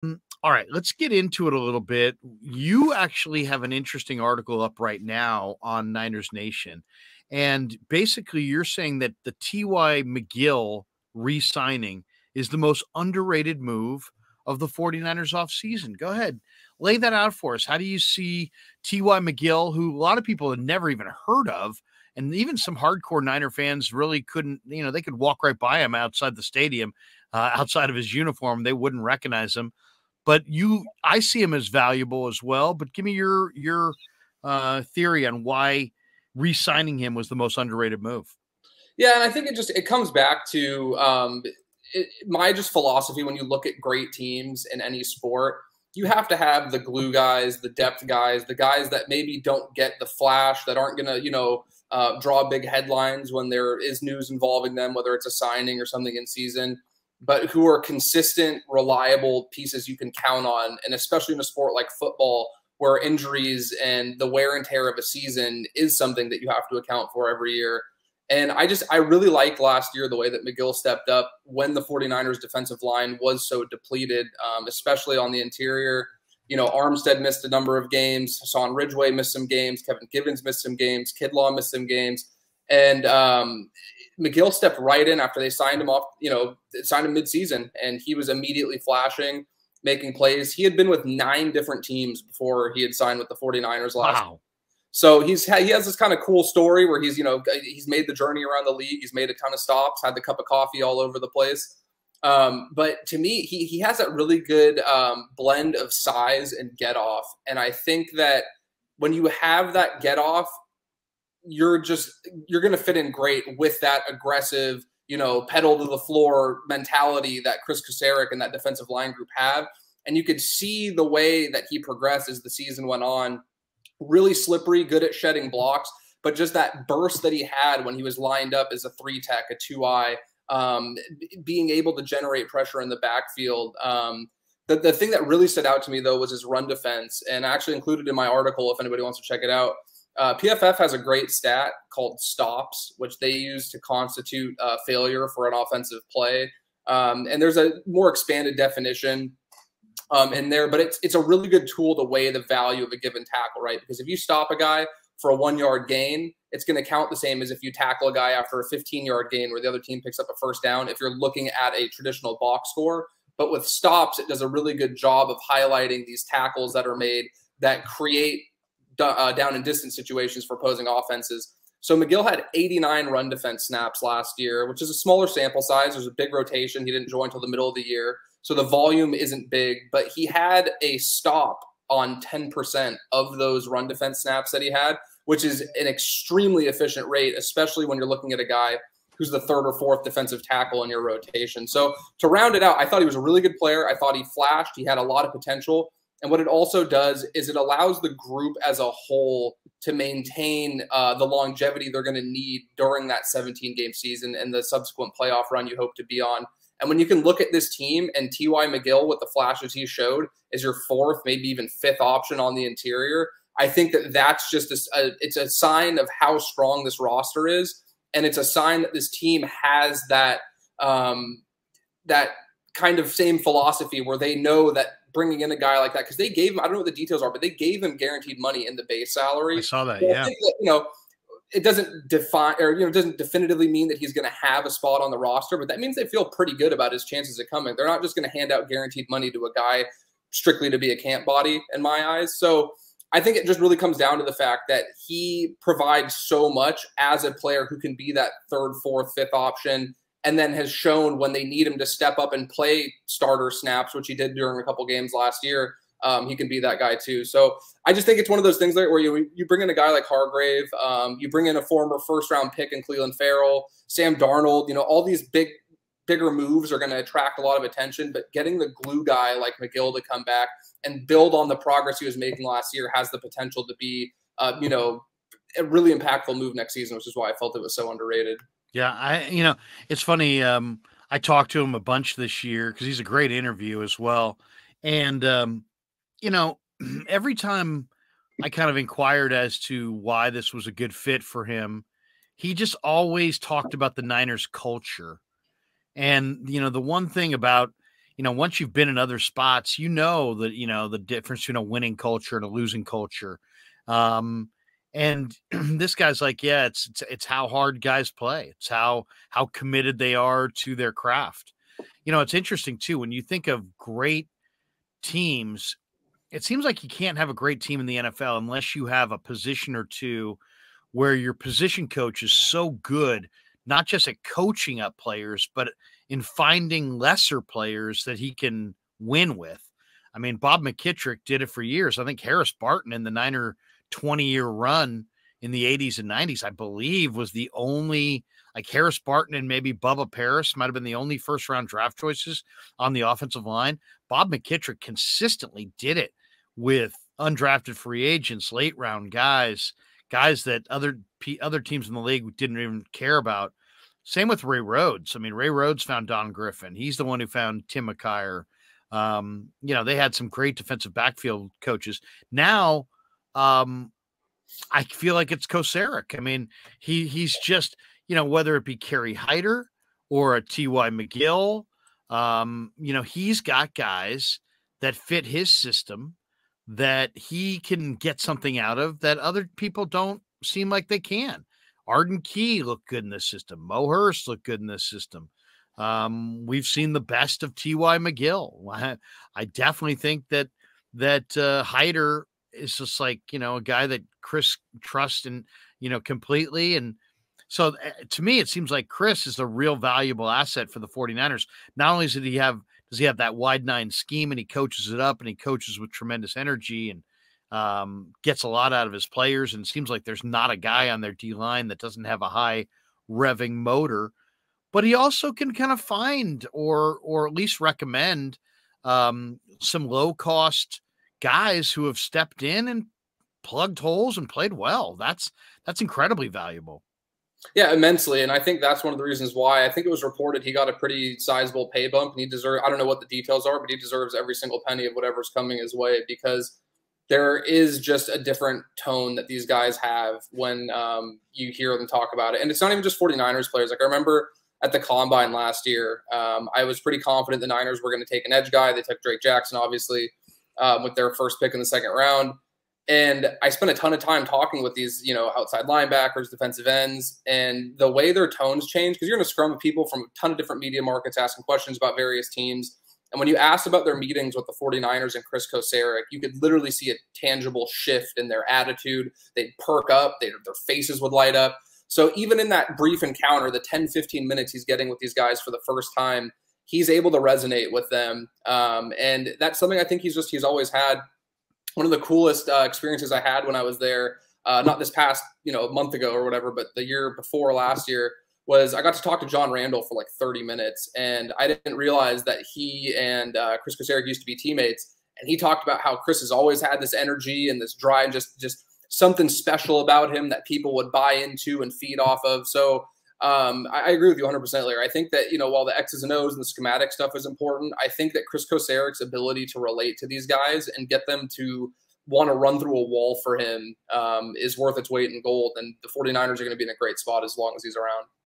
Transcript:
All right, let's get into it a little bit. You actually have an interesting article up right now on Niners Nation. And basically, you're saying that the T.Y McGill re-signing is the most underrated move of the 49ers offseason. Go ahead, lay that out for us. How do you see T.Y McGill, who a lot of people had never even heard of, and even some hardcore Niner fans really couldn't, they could walk right by him outside the stadium, outside of his uniform. They wouldn't recognize him. But I see him as valuable as well. But give me your theory on why re-signing him was the most underrated move. Yeah, and I think it comes back to my just philosophy. When you look at great teams in any sport, you have to have the glue guys, the depth guys, the guys that maybe don't get the flash, that aren't going to draw big headlines when there is news involving them, whether it's a signing or something in season, but who are consistent, reliable pieces you can count on. And especially in a sport like football, where injuries and the wear and tear of a season is something that you have to account for every year. And I really liked last year the way that McGill stepped up when the 49ers defensive line was so depleted, especially on the interior. Armstead missed a number of games. Hassan Ridgeway missed some games. Kevin Givens missed some games. Kidlaw missed some games. And McGill stepped right in after they signed him off, signed him midseason, and he was immediately flashing, making plays. He had been with 9 different teams before he had signed with the 49ers last year. So he has this kind of cool story where he's made the journey around the league. He's made a ton of stops, had the cup of coffee all over the place. But to me, he has that really good blend of size and get off. And I think that when you have that get off, you're going to fit in great with that aggressive, pedal to the floor mentality that Chris Krueger and that defensive line group have. And you could see the way that he progressed as the season went on. Really slippery, good at shedding blocks, but just that burst that he had when he was lined up as a 3-tech, a 2-eye, being able to generate pressure in the backfield. The thing that really stood out to me, though, was his run defense, and I actually included in my article if anybody wants to check it out. PFF has a great stat called stops, which they use to constitute failure for an offensive play. And there's a more expanded definition in there, but it's a really good tool to weigh the value of a given tackle, right? Because if you stop a guy for a 1-yard gain, it's going to count the same as if you tackle a guy after a 15-yard gain where the other team picks up a first down, if you're looking at a traditional box score. But with stops, it does a really good job of highlighting these tackles that are made that create down and distance situations for opposing offenses. So McGill had 89 run defense snaps last year, which is a smaller sample size. There's a big rotation. He didn't join until the middle of the year, so the volume isn't big, but he had a stop on 10% of those run defense snaps that he had, which is an extremely efficient rate, especially when you're looking at a guy who's the 3rd or 4th defensive tackle in your rotation. So to round it out, I thought he was a really good player. I thought he flashed. He had a lot of potential. And what it also does is it allows the group as a whole to maintain the longevity they're going to need during that 17-game season and the subsequent playoff run you hope to be on. And when you can look at this team and T.Y McGill with the flashes he showed as your 4th, maybe even 5th option on the interior, I think that that's just it's a sign of how strong this roster is. And it's a sign that this team has that that kind of same philosophy where they know that bringing in a guy like that, because they gave him, I don't know what the details are, but they gave him guaranteed money in the base salary. I saw that, so yeah. I think that, it doesn't define or doesn't definitively mean that he's going to have a spot on the roster, but that means they feel pretty good about his chances of coming. They're not just going to hand out guaranteed money to a guy strictly to be a camp body in my eyes. So I think it just really comes down to the fact that he provides so much as a player who can be that 3rd, 4th, 5th option, and then has shown when they need him to step up and play starter snaps, which he did during a couple games last year, he can be that guy too. So I just think it's one of those things where you bring in a guy like Hargrave, you bring in a former 1st-round pick in Cleveland Farrell, Sam Darnold, all these bigger moves are going to attract a lot of attention, but getting the glue guy like McGill to come back and build on the progress he was making last year has the potential to be, a really impactful move next season, which is why I felt it was so underrated. Yeah, it's funny. I talked to him a bunch this year because he's a great interview as well. And, every time I kind of inquired as to why this was a good fit for him, he just always talked about the Niners culture. And, the one thing about, once you've been in other spots, the difference between a winning culture and a losing culture. And this guy's like, yeah, it's how hard guys play. It's how committed they are to their craft. It's interesting too, when you think of great teams, it seems like you can't have a great team in the NFL unless you have a position or two where your position coach is so good, not just at coaching up players, but in finding lesser players that he can win with. I mean, Bob McKittrick did it for years. I think Harris Barton in the Niner 20-year run in the 80s and 90s, I believe, was the only, like Harris Barton and maybe Bubba Paris might have been the only first-round draft choices on the offensive line. Bob McKittrick consistently did it with undrafted free agents, late-round guys that other teams in the league didn't even care about. Same with Ray Rhodes. I mean, Ray Rhodes found Don Griffin. He's the one who found Tim McKyer. They had some great defensive backfield coaches. Now, I feel like it's Kosaric. I mean, he's just, whether it be Kerry Hyder or a T.Y McGill, he's got guys that fit his system that he can get something out of that other people don't seem like they can. Arden Key looked good in this system. Mo Hurst looked good in this system. We've seen the best of T.Y McGill. I definitely think that Hyder is just like, a guy that Chris trusts and, completely. And so to me, it seems like Chris is a real valuable asset for the 49ers. Not only does he have that wide nine scheme and he coaches it up and he coaches with tremendous energy and gets a lot out of his players. And it seems like there's not a guy on their D line that doesn't have a high revving motor, but he also can kind of find or at least recommend some low cost guys who have stepped in and plugged holes and played well. That's incredibly valuable. Yeah, immensely. And I think that's one of the reasons why I think it was reported he got a pretty sizable pay bump, and he deserves, I don't know what the details are, but he deserves every single penny of whatever's coming his way, because there is just a different tone that these guys have when you hear them talk about it. And it's not even just 49ers players. Like I remember at the Combine last year, I was pretty confident the Niners were going to take an edge guy. They took Drake Jackson, obviously, with their first pick in the second round. And I spent a ton of time talking with these, outside linebackers, defensive ends, and the way their tones change, because you're in a scrum of people from a ton of different media markets asking questions about various teams. And when you asked about their meetings with the 49ers and Chris Kosaric, you could literally see a tangible shift in their attitude. They'd perk up, their faces would light up. So even in that brief encounter, the 10, 15 minutes he's getting with these guys for the first time, he's able to resonate with them. And that's something I think he's always had. One of the coolest experiences I had when I was there, not this past, month ago or whatever, but the year before last year, was I got to talk to John Randall for like 30 minutes. And I didn't realize that he and Chris Kosaric used to be teammates. And he talked about how Chris has always had this energy and this drive, just something special about him that people would buy into and feed off of. So I agree with you 100%, Larry. I think that, while the X's and O's and the schematic stuff is important, I think that Chris Kosaric's ability to relate to these guys and get them to want to run through a wall for him is worth its weight in gold. And the 49ers are going to be in a great spot as long as he's around.